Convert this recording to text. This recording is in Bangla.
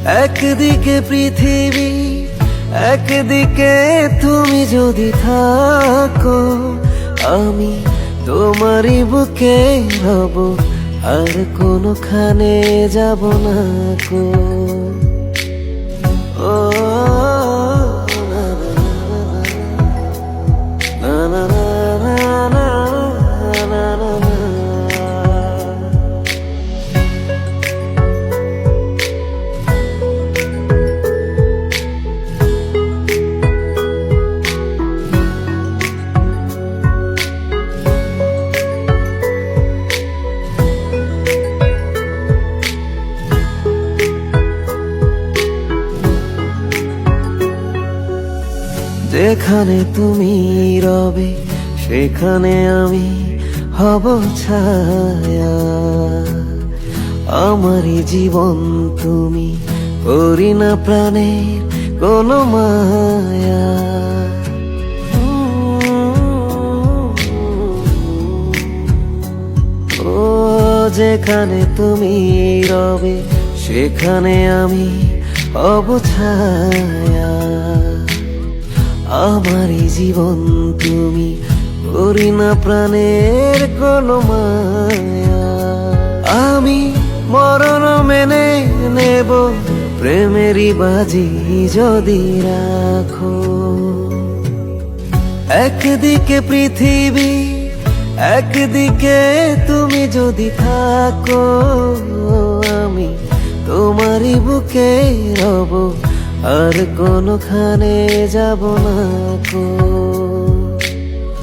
একদিকে পৃথিবী, একদিকে তুমি যদি থাকো, আমি তোমারই বুকে রব, আর কোনোখানে যাব না কো। ও না না না না না না না না। যেখানে তুমি রবে সেখানে আমি হব ছায়া, আমারই জীবন তুমি, করি না প্রাণের কোনো মায়া। ও যেখানে তুমি রবে সেখানে আমি হব ছায়া, আমারই জীবন তুমি, করি না প্রাণের কোনো মায়া। আমি মরণ মেনে নেব, প্রেমেরই বাজি যদি রাখো। একদিকে পৃথিবী, একদিকে তুমি যদি থাকো, আমি তোমারই বুকে রব, আর কোনোখানে যাব না কো।